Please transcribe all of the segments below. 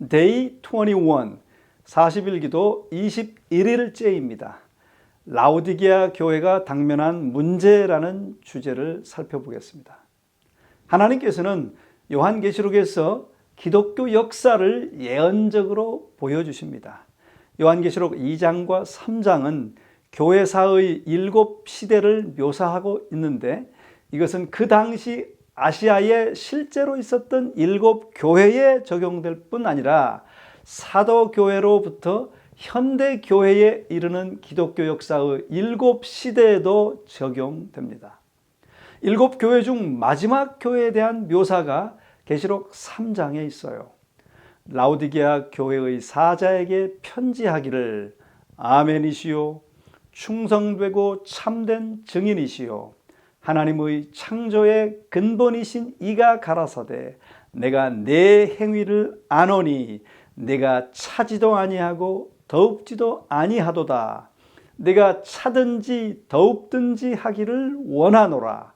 Day 21, 40일기도 21일째입니다. 라오디게아 교회가 당면한 문제라는 주제를 살펴보겠습니다. 하나님께서는 요한계시록에서 기독교 역사를 예언적으로 보여주십니다. 요한계시록 2장과 3장은 교회사의 7시대를 묘사하고 있는데, 이것은 그 당시 아시아에 실제로 있었던 7교회에 적용될 뿐 아니라 사도교회로부터 현대교회에 이르는 기독교 역사의 7시대에도 적용됩니다. 7교회 중 마지막 교회에 대한 묘사가 계시록 3장에 있어요. 라오디게아 교회의 사자에게 편지하기를, 아멘이시요 충성되고 참된 증인이시요 하나님의 창조의 근본이신 이가 가라사대, 내가 내 행위를 아노니 내가 차지도 아니하고 더웁지도 아니하도다. 내가 차든지 더웁든지 하기를 원하노라.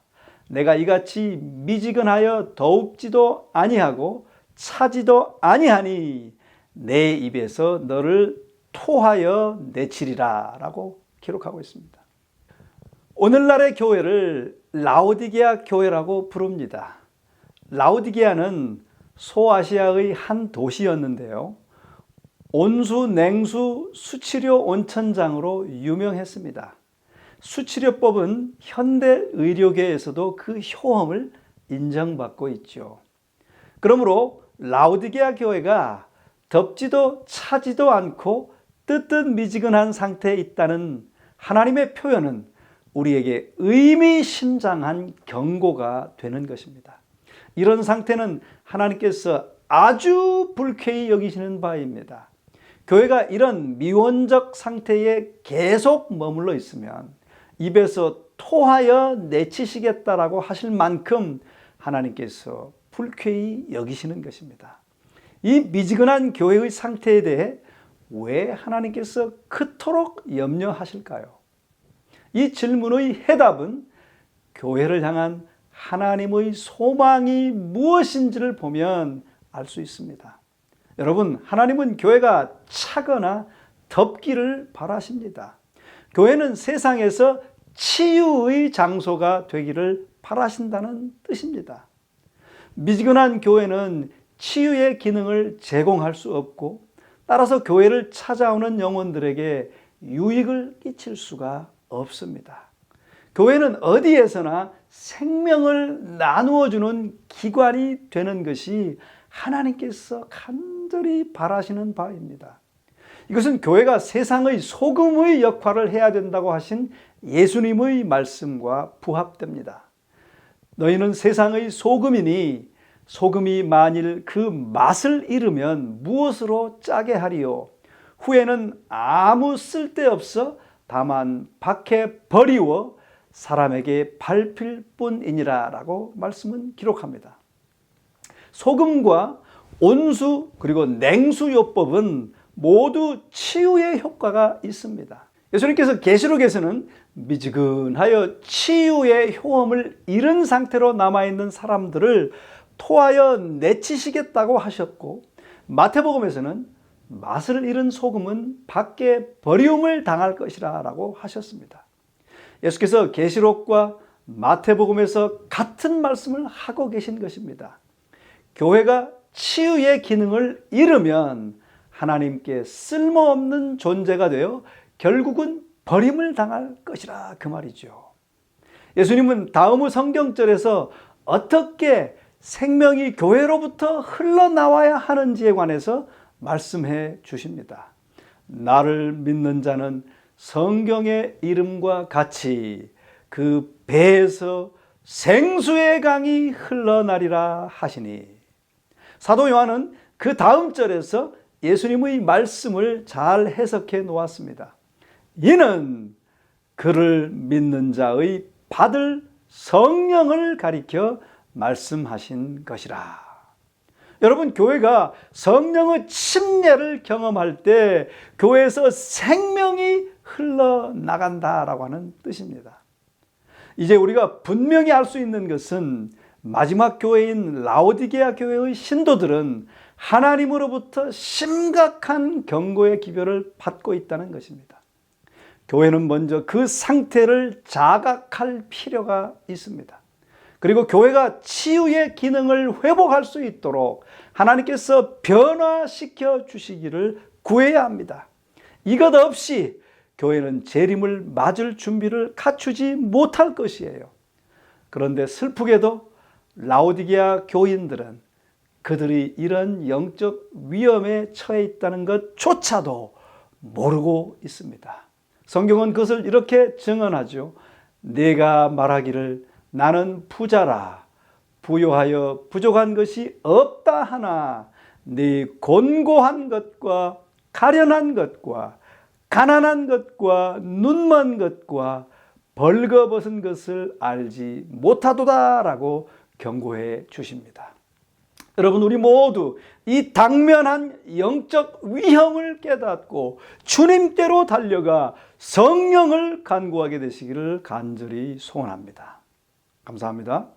내가 이같이 미지근하여 더웁지도 아니하고 차지도 아니하니 내 입에서 너를 토하여 내치리라 라고 기록하고 있습니다. 오늘날의 교회를 라오디게아 교회라고 부릅니다. 라오디게아는 소아시아의 한 도시였는데요, 온수, 냉수, 수치료 온천장으로 유명했습니다. 수치료법은 현대 의료계에서도 그 효험을 인정받고 있죠. 그러므로 라오디게아 교회가 덥지도 차지도 않고 뜨뜻미지근한 상태에 있다는 하나님의 표현은 우리에게 의미심장한 경고가 되는 것입니다. 이런 상태는 하나님께서 아주 불쾌히 여기시는 바입니다. 교회가 이런 미원적 상태에 계속 머물러 있으면 입에서 토하여 내치시겠다라고 하실 만큼 하나님께서 불쾌히 여기시는 것입니다. 이 미지근한 교회의 상태에 대해 왜 하나님께서 그토록 염려하실까요? 이 질문의 해답은 교회를 향한 하나님의 소망이 무엇인지를 보면 알 수 있습니다. 여러분, 하나님은 교회가 차거나 덥기를 바라십니다. 교회는 세상에서 치유의 장소가 되기를 바라신다는 뜻입니다. 미지근한 교회는 치유의 기능을 제공할 수 없고, 따라서 교회를 찾아오는 영혼들에게 유익을 끼칠 수가 없습니다. 교회는 어디에서나 생명을 나누어 주는 기관이 되는 것이 하나님께서 간절히 바라시는 바입니다. 이것은 교회가 세상의 소금의 역할을 해야 된다고 하신 예수님의 말씀과 부합됩니다. 너희는 세상의 소금이니 소금이 만일 그 맛을 잃으면 무엇으로 짜게 하리요? 후에는 아무 쓸데없어 다만 밖에 버리워 사람에게 밟힐 뿐이니라 라고 말씀은 기록합니다. 소금과 온수 그리고 냉수요법은 모두 치유의 효과가 있습니다. 예수님께서 계시록에서는 미지근하여 치유의 효험을 잃은 상태로 남아있는 사람들을 토하여 내치시겠다고 하셨고, 마태복음에서는 맛을 잃은 소금은 밖에 버리움을 당할 것이라 라고 하셨습니다. 예수께서 계시록과 마태복음에서 같은 말씀을 하고 계신 것입니다. 교회가 치유의 기능을 잃으면 하나님께 쓸모없는 존재가 되어 결국은 버림을 당할 것이라, 그 말이죠. 예수님은 다음의 성경절에서 어떻게 생명이 교회로부터 흘러나와야 하는지에 관해서 말씀해 주십니다. 나를 믿는 자는 성경의 이름과 같이 그 배에서 생수의 강이 흘러나리라 하시니, 사도 요한은 그 다음 절에서 예수님의 말씀을 잘 해석해 놓았습니다. 이는 그를 믿는 자의 받을 성령을 가리켜 말씀하신 것이라. 여러분, 교회가 성령의 침례를 경험할 때 교회에서 생명이 흘러나간다라고 하는 뜻입니다. 이제 우리가 분명히 알 수 있는 것은 마지막 교회인 라오디게아 교회의 신도들은 하나님으로부터 심각한 경고의 기별을 받고 있다는 것입니다. 교회는 먼저 그 상태를 자각할 필요가 있습니다. 그리고 교회가 치유의 기능을 회복할 수 있도록 하나님께서 변화시켜 주시기를 구해야 합니다. 이것 없이 교회는 재림을 맞을 준비를 갖추지 못할 것이에요. 그런데 슬프게도 라오디게아 교인들은 그들이 이런 영적 위험에 처해 있다는 것조차도 모르고 있습니다. 성경은 그것을 이렇게 증언하죠. 내가 말하기를 나는 부자라 부요하여 부족한 것이 없다 하나 네 곤고한 것과 가련한 것과 가난한 것과 눈먼 것과 벌거벗은 것을 알지 못하도다라고 경고해 주십니다. 여러분, 우리 모두 이 당면한 영적 위험을 깨닫고 주님께로 달려가 성령을 간구하게 되시기를 간절히 소원합니다. 감사합니다.